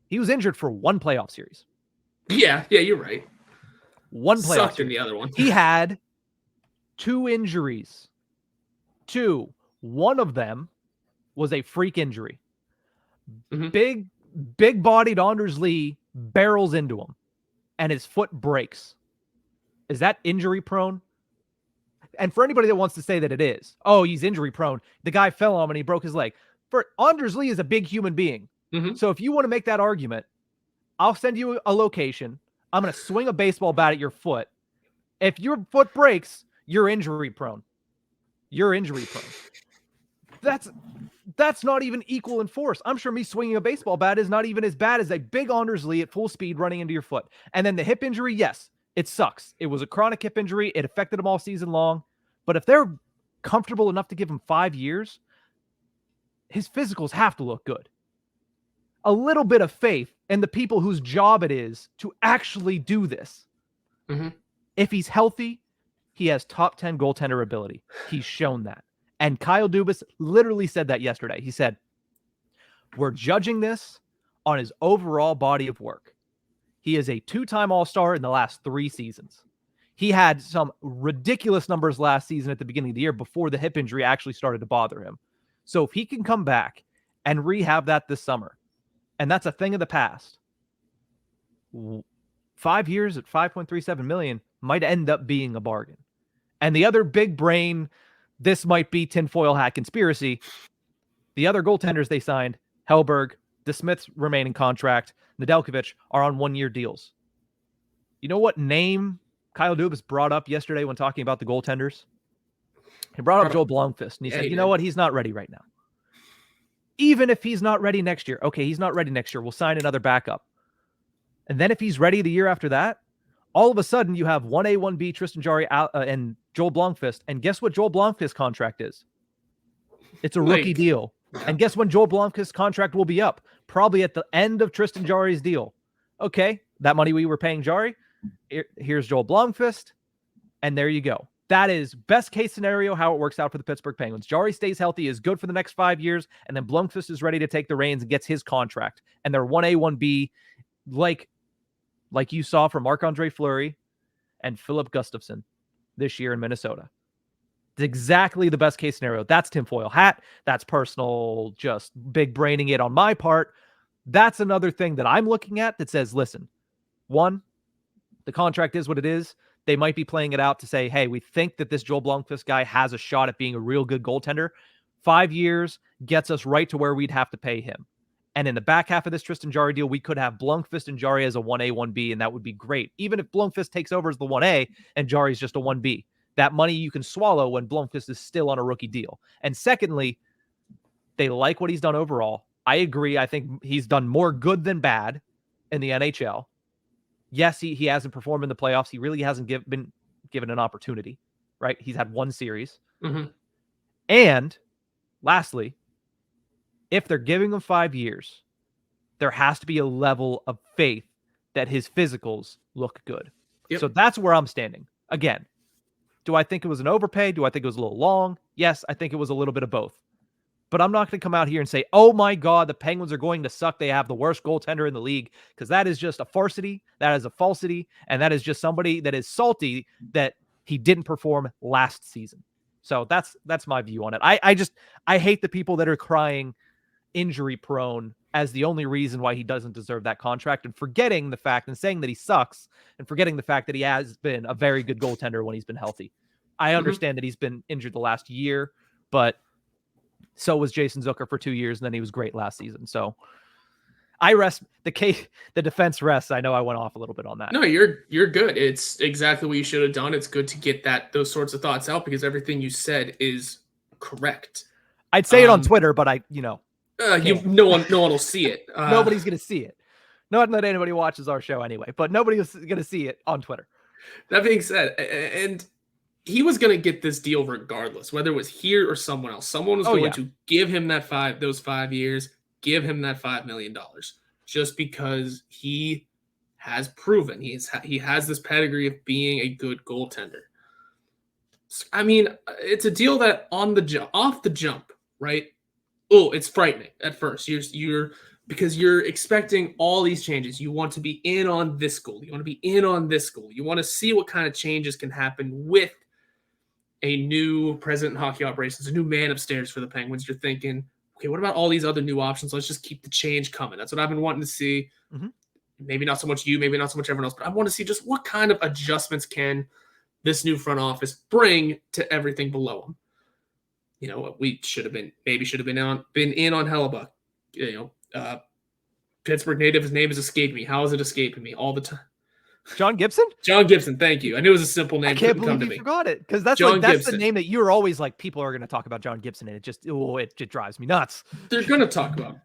Speaker 1: he was injured for one playoff series.
Speaker 2: Yeah, you're right.
Speaker 1: One playoff
Speaker 2: sucked
Speaker 1: series.
Speaker 2: In the other one.
Speaker 1: He had 2 injuries. 2. One of them was a freak injury. Big-bodied Anders Lee barrels into him, and his foot breaks. Is that injury prone? And for anybody that wants to say that it is, he's injury prone, the guy fell on him and he broke his leg. For Anders Lee is a big human being. So if you want to make that argument, I'll send you a location. I'm going to swing a baseball bat at your foot. If your foot breaks, you're injury prone. You're injury prone. That's not even equal in force. I'm sure me swinging a baseball bat is not even as bad as a big Anders Lee at full speed running into your foot. And then the hip injury, yes, it sucks. It was a chronic hip injury. It affected him all season long. But if they're comfortable enough to give him 5 years, his physicals have to look good. A little bit of faith in the people whose job it is to actually do this. If he's healthy, he has top 10 goaltender ability. He's shown that. And Kyle Dubas literally said that yesterday. He said, we're judging this on his overall body of work. He is a 2-time All-Star in the last 3 seasons. He had some ridiculous numbers last season at the beginning of the year before the hip injury actually started to bother him. So if he can come back and rehab that this summer, and that's a thing of the past, 5 years at $5.37 million might end up being a bargain. And the other big brain, this might be tinfoil hat conspiracy, the other goaltenders they signed, Hellberg, DeSmith's remaining contract, Nedeljkovic, are on 1-year deals. You know what name Kyle Dubas brought up yesterday when talking about the goaltenders? He brought up Joel Blomqvist, and he said, you know what? He's not ready right now. Even if he's not ready next year, okay, he's not ready next year. We'll sign another backup. And then if he's ready the year after that, all of a sudden you have 1A, 1B, Tristan Jarry and Joel Blomqvist. And guess what Joel Blomqvist's contract is? It's a rookie deal. Yeah. And guess when Joel Blomqvist's contract will be up? Probably at the end of Tristan Jarry's deal. Okay, that money we were paying Jarry, here's Joel Blomqvist, and there you go. That is best case scenario how it works out for the Pittsburgh Penguins. Jarry stays healthy, is good for the next 5 years, and then Blomqvist is ready to take the reins and gets his contract. And they're 1A, 1B, like you saw from Marc-Andre Fleury and Philip Gustafsson this year in Minnesota. It's exactly the best case scenario. That's tinfoil hat. That's personal, just big braining it on my part. That's another thing that I'm looking at that says, listen, one, the contract is what it is. They might be playing it out to say, hey, we think that this Joel Blomqvist guy has a shot at being a real good goaltender. 5 years gets us right to where we'd have to pay him. And in the back half of this Tristan Jarry deal, we could have Blomqvist and Jarry as a 1A, 1B, and that would be great. Even if Blomqvist takes over as the 1A and Jarry's just a 1B. That money you can swallow when Blomqvist is still on a rookie deal. And secondly, they like what he's done overall. I agree. I think he's done more good than bad in the NHL. Yes, he hasn't performed in the playoffs. He really hasn't been given an opportunity, right? He's had one series.
Speaker 2: Mm-hmm.
Speaker 1: And lastly, if they're giving him 5 years, there has to be a level of faith that his physicals look good. Yep. So that's where I'm standing. Again, do I think it was an overpay? Do I think it was a little long? Yes, I think it was a little bit of both. But I'm not going to come out here and say, oh my God, the Penguins are going to suck. They have the worst goaltender in the league, because that is just a farcity. That is a falsity. And that is just somebody that is salty that he didn't perform last season. So that's my view on it. I hate the people that are crying injury prone as the only reason why he doesn't deserve that contract, and forgetting the fact and saying that he sucks and forgetting the fact that he has been a very good goaltender when he's been healthy. I understand that he's been injured the last year, but so was Jason Zucker for 2 years, and then he was great last season. So I rest the case. The defense rests. I know I went off a little bit on that.
Speaker 2: No, you're good. It's exactly what you should have done. It's good to get those sorts of thoughts out, because everything you said is correct.
Speaker 1: I'd say it on Twitter, but no
Speaker 2: one will see it.
Speaker 1: Nobody's gonna see it. Not that anybody watches our show anyway, but nobody's gonna see it on Twitter.
Speaker 2: That being said, and he was going to get this deal regardless, whether it was here or someone else. Someone was going to give him those 5 years, give him that $5 million, just because he has proven he has this pedigree of being a good goaltender. I mean, it's a deal that off the jump, right? Oh, it's frightening at first. You're because you're expecting all these changes. You want to be in on this goal. You want to be in on this goal. You want to see what kind of changes can happen with a new president of hockey operations, a new man upstairs for the Penguins. You're thinking, okay, what about all these other new options? Let's just keep the change coming. That's what I've been wanting to see. Mm-hmm. Maybe not so much you, maybe not so much everyone else, but I want to see just what kind of adjustments can this new front office bring to everything below them. We should have been in on Hellebuck. Pittsburgh native, his name has escaped me. How is it escaping me all the time?
Speaker 1: John Gibson?
Speaker 2: John Gibson, thank you. I knew it was a simple name.
Speaker 1: I can't believe you forgot it, because that's the name that you're always like, people are going to talk about John Gibson, and it just drives me nuts. They're
Speaker 2: going to talk about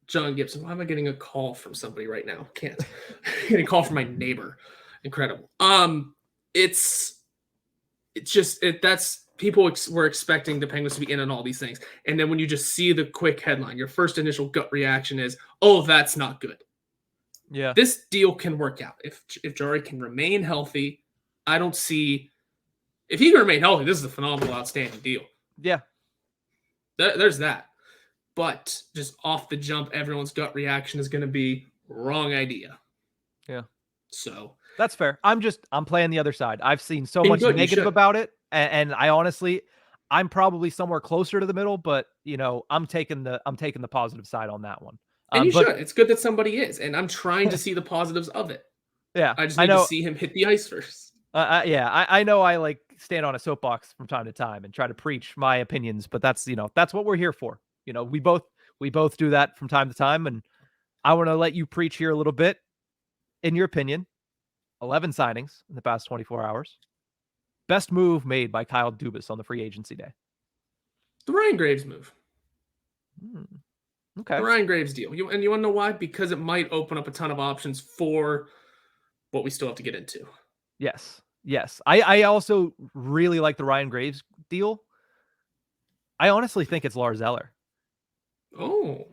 Speaker 2: John Gibson. Why am I getting a call from somebody right now? Can't. I'm getting a call from my neighbor. Incredible. That's people were expecting the Penguins to be in on all these things, and then when you just see the quick headline, your first initial gut reaction is, oh, that's not good.
Speaker 1: Yeah,
Speaker 2: this deal can work out if Jarry can remain healthy. I don't see if he can remain healthy. This is a phenomenal, outstanding deal.
Speaker 1: Yeah,
Speaker 2: there's that. But just off the jump, everyone's gut reaction is going to be wrong idea.
Speaker 1: Yeah,
Speaker 2: so
Speaker 1: that's fair. I'm playing the other side. I've seen so much negative about it, and I honestly, I'm probably somewhere closer to the middle. But I'm taking the positive side on that one.
Speaker 2: And you should. It's good that somebody is. And I'm trying to see the positives of it.
Speaker 1: Yeah.
Speaker 2: I just need to see him hit the ice first.
Speaker 1: I know I like stand on a soapbox from time to time and try to preach my opinions, but that's what we're here for. We both do that from time to time. And I want to let you preach here a little bit. In your opinion, 11 signings in the past 24 hours. Best move made by Kyle Dubas on the free agency day.
Speaker 2: The Ryan Graves move.
Speaker 1: Okay.
Speaker 2: The Ryan Graves deal. And you want to know why? Because it might open up a ton of options for what we still have to get into.
Speaker 1: Yes. Yes. I also really like the Ryan Graves deal. I honestly think it's Lars Eller.
Speaker 2: Oh.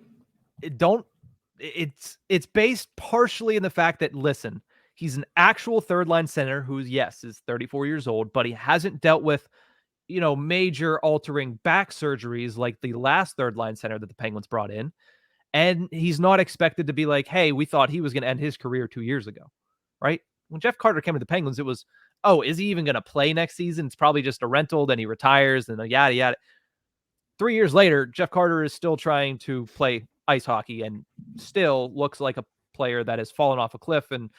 Speaker 1: It's based partially in the fact that, listen, he's an actual third line center who, yes, is 34 years old, but he hasn't dealt with, major altering back surgeries like the last third line center that the Penguins brought in. And he's not expected to be like, hey, we thought he was going to end his career 2 years ago, right? When Jeff Carter came to the Penguins, it was, oh, is he even going to play next season? It's probably just a rental. Then he retires and yada, yada. 3 years later, Jeff Carter is still trying to play ice hockey and still looks like a player that has fallen off a cliff. And,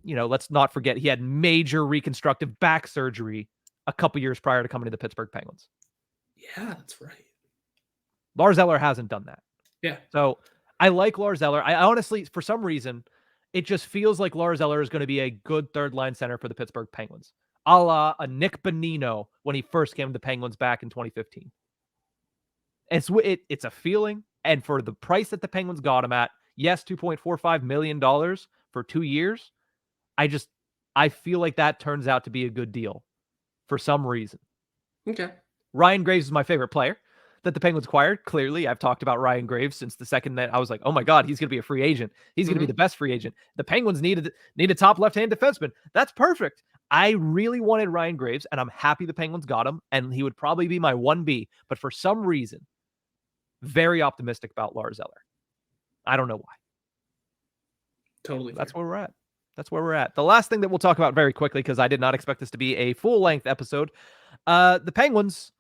Speaker 1: let's not forget he had major reconstructive back surgery a couple years prior to coming to the Pittsburgh Penguins.
Speaker 2: Yeah, that's right.
Speaker 1: Lars Eller hasn't done that.
Speaker 2: Yeah.
Speaker 1: So I like Lars Eller. I honestly, for some reason, it just feels like Lars Eller is going to be a good third line center for the Pittsburgh Penguins, a la a Nick Bonino when he first came to the Penguins back in 2015. It's a feeling, and for the price that the Penguins got him at, yes, $2.45 million for 2 years. I feel like that turns out to be a good deal for some reason.
Speaker 2: Okay.
Speaker 1: Ryan Graves is my favorite player that the Penguins acquired. Clearly, I've talked about Ryan Graves since the second that I was like, oh my God, he's going to be a free agent. He's going to be the best free agent. The Penguins need a top left-hand defenseman. That's perfect. I really wanted Ryan Graves, and I'm happy the Penguins got him, and he would probably be my 1B. But for some reason, very optimistic about Lars Eller. I don't know why.
Speaker 2: Totally.
Speaker 1: That's where we're at. The last thing that we'll talk about very quickly, because I did not expect this to be a full-length episode. The Penguins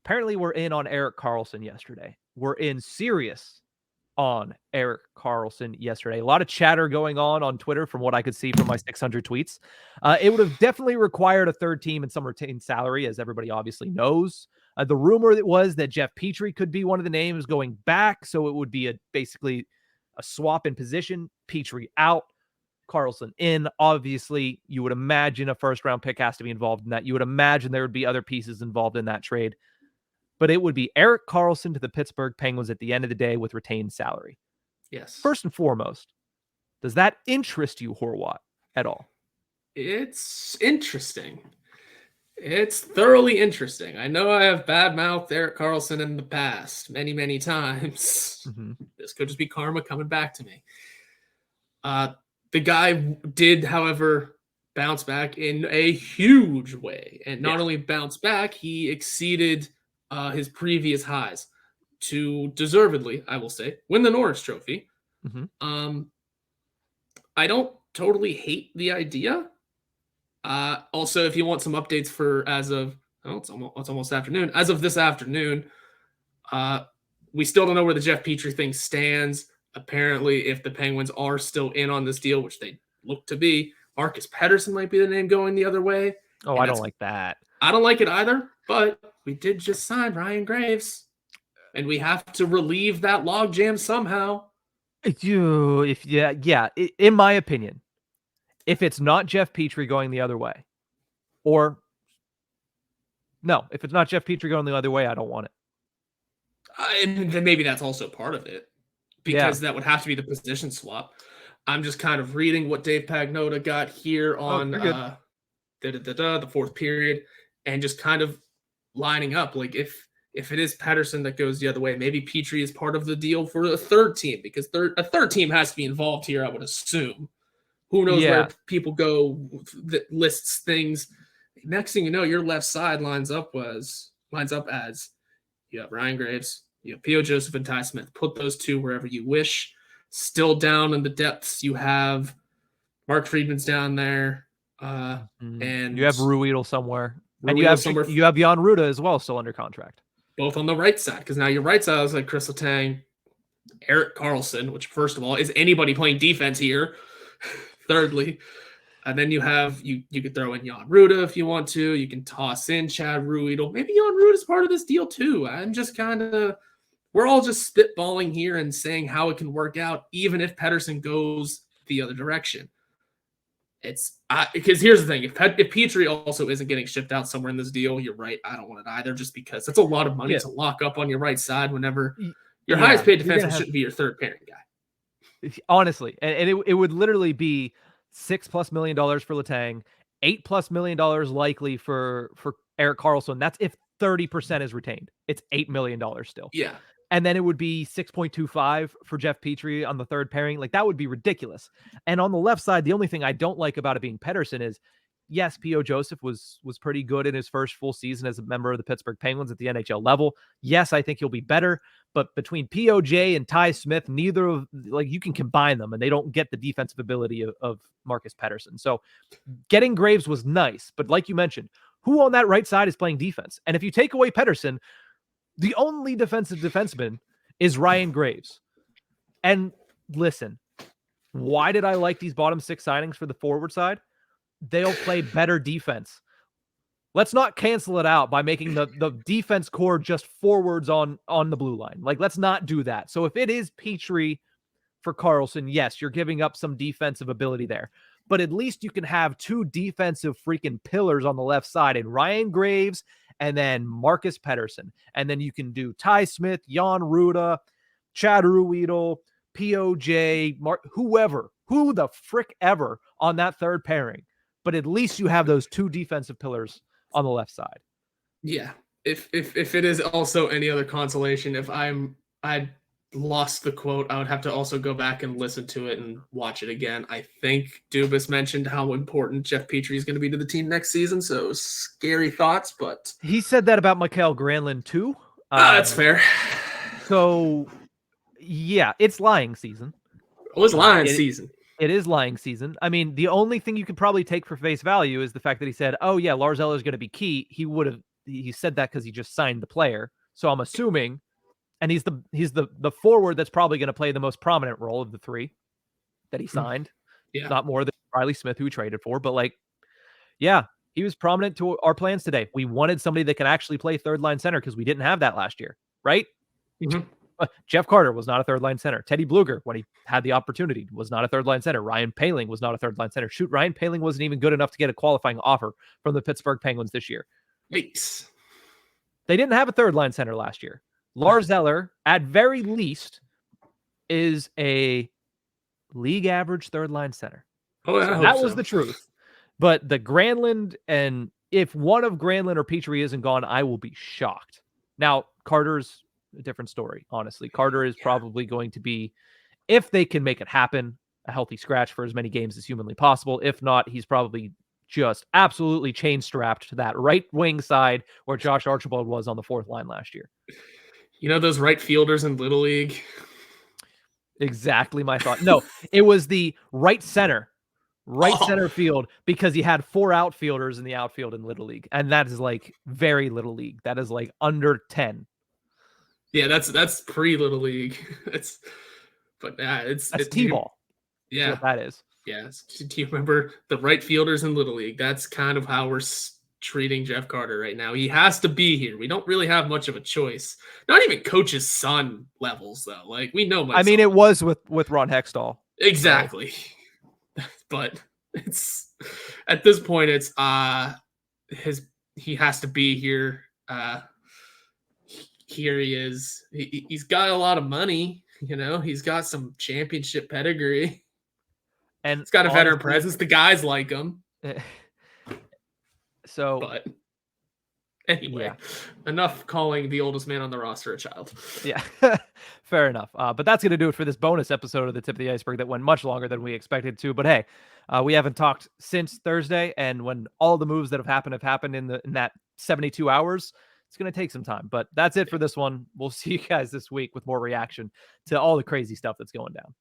Speaker 1: apparently were in on Erik Karlsson yesterday. We're in serious on Erik Karlsson yesterday. A lot of chatter going on Twitter from what I could see from my 600 tweets. It would have definitely required a third team and some retained salary, as everybody obviously knows. The rumor that was that Jeff Petrie could be one of the names going back, so it would be basically a swap in position. Petrie out, Karlsson in. Obviously, you would imagine a first-round pick has to be involved in that. You would imagine there would be other pieces involved in that trade. But it would be Erik Karlsson to the Pittsburgh Penguins at the end of the day with retained salary.
Speaker 2: Yes.
Speaker 1: First and foremost, does that interest you, Horwat, at all?
Speaker 2: It's interesting. It's thoroughly interesting. I know I have bad-mouthed Erik Karlsson in the past many, many times. Mm-hmm. This could just be karma coming back to me. The guy did, however, bounce back in a huge way. And not only bounce back, he exceeded his previous highs to deservedly, I will say, win the Norris Trophy. Mm-hmm. I don't totally hate the idea. Also, if you want some updates for it's almost afternoon. As of this afternoon, we still don't know where the Jeff Petrie thing stands. Apparently, if the Penguins are still in on this deal, which they look to be, Marcus Pettersson might be the name going the other way.
Speaker 1: Oh, I don't like that.
Speaker 2: I don't like it either, but we did just sign Ryan Graves, and we have to relieve that logjam somehow.
Speaker 1: In my opinion, if it's not Jeff Petrie going the other way, if it's not Jeff Petrie going the other way, I don't want it.
Speaker 2: And then maybe that's also part of it, because that would have to be the position swap. I'm just kind of reading what Dave Pagnotta got here on the fourth period, and just kind of lining up. Like if it is Pettersson that goes the other way, maybe Petrie is part of the deal for a third team, because a third team has to be involved here, I would assume. Who knows where people go that lists things. Next thing you know, your left side lines up as you have Ryan Graves, you have P.O. Joseph and Ty Smith. Put those two wherever you wish. Still down in the depths, you have Mark Friedman's down there. And
Speaker 1: you have Ruedel somewhere. And you have Jan Ruda as well, still under contract.
Speaker 2: Both on the right side, because now your right side is like Chris Letang, Erik Karlsson, which first of all, is anybody playing defense here? Thirdly, and then you could throw in Jan Ruda if you want to. You can toss in Chad Ruedel. Maybe Jan Ruda is part of this deal too. We're all just spitballing here and saying how it can work out, even if Pettersson goes the other direction. It's because here's the thing: if Petrie also isn't getting shipped out somewhere in this deal, you're right. I don't want it either, just because that's a lot of money to lock up on your right side whenever Your highest paid defenseman shouldn't be your third pairing guy.
Speaker 1: Honestly, and it would literally be $6+ million for Letang, $8+ million likely for Erik Karlsson. That's if 30% is retained. It's $8 million still.
Speaker 2: Yeah.
Speaker 1: And then it would be 6.25 for Jeff Petrie on the third pairing. Like, that would be ridiculous. And on the left side, the only thing I don't like about it being Pettersson is, yes, P.O. Joseph was pretty good in his first full season as a member of the Pittsburgh Penguins at the NHL level. Yes, I think he'll be better. But between POJ and Ty Smith, neither of, like, you can combine them and they don't get the defensive ability of Marcus Pettersson. So getting Graves was nice. But like you mentioned, who on that right side is playing defense? And if you take away Pettersson, the only defensive defenseman is Ryan Graves. And listen, why did I like these bottom 6 signings for the forward side? They'll play better defense. Let's not cancel it out by making the defense core just forwards on the blue line. Like, let's not do that. So if it is Petrie for Karlsson, yes, you're giving up some defensive ability there. But at least you can have 2 defensive freaking pillars on the left side in Ryan Graves and then Marcus Pettersson. And then you can do Ty Smith, Jan Ruda, Chad Ruedel, POJ, who the frick ever on that third pairing. But at least you have those 2 defensive pillars on the left side.
Speaker 2: Yeah. If it is also any other consolation, if I lost the quote, I would have to also go back and listen to it and watch it again. I think Dubas mentioned how important Jeff Petrie is going to be to the team next season. So scary thoughts, but
Speaker 1: he said that about Mikael Granlund too.
Speaker 2: That's fair.
Speaker 1: So yeah, it's lying season.
Speaker 2: It was lying season.
Speaker 1: It is lying season. I mean, the only thing you could probably take for face value is the fact that he said, "Oh yeah, Lars Eller is going to be key." He said that because he just signed the player. So I'm assuming, and he's the forward that's probably going to play the most prominent role of the 3 that he signed.
Speaker 2: Yeah.
Speaker 1: Not more than Riley Smith, who he traded for, but like, yeah, he was prominent to our plans today. We wanted somebody that can actually play third line center because we didn't have that last year, right?
Speaker 2: Mm-hmm.
Speaker 1: Jeff Carter was not a third line center. Teddy Bluger, when he had the opportunity, was not a third line center. Ryan Poehling was not a third line center. Shoot, Ryan Poehling wasn't even good enough to get a qualifying offer from the Pittsburgh Penguins this year.
Speaker 2: Yikes.
Speaker 1: They didn't have a third line center last year. Lars Eller, at very least, is a league average third line center.
Speaker 2: Oh,
Speaker 1: so that was the truth. But the Granlund, and if one of Granlund or Petrie isn't gone, I will be shocked. Now, Carter's a different story, honestly. Carter is probably going to be, if they can make it happen, a healthy scratch for as many games as humanly possible. If not, he's probably just absolutely chain strapped to that right wing side where Josh Archibald was on the 4th line last year.
Speaker 2: You know those right fielders in Little League?
Speaker 1: Exactly my thought. No, it was the right center field, because he had 4 outfielders in the outfield in Little League. And that is like very Little League. That is like under 10.
Speaker 2: Yeah, that's pre-Little League. It's
Speaker 1: T-ball.
Speaker 2: Yeah,
Speaker 1: what that is.
Speaker 2: Yeah. Do you remember the right fielders in Little League? That's kind of how we're treating Jeff Carter right now. He has to be here. We don't really have much of a choice. Not even coach's son levels, though. Like, we know.
Speaker 1: I mean, it was with Ron Hextall.
Speaker 2: Exactly. So. But it's at this point, it's he has to be here. Here he is. He's got a lot of money. You know, he's got some championship pedigree.
Speaker 1: And
Speaker 2: he's got a veteran presence. The guys like him.
Speaker 1: So,
Speaker 2: but anyway, enough calling the oldest man on the roster a child.
Speaker 1: Yeah, fair enough. But that's going to do it for this bonus episode of the Tip of the Ice-Burgh that went much longer than we expected to. But hey, we haven't talked since Thursday, and when all the moves that have happened in that 72 hours, it's going to take some time. But that's it for this one. We'll see you guys this week with more reaction to all the crazy stuff that's going down.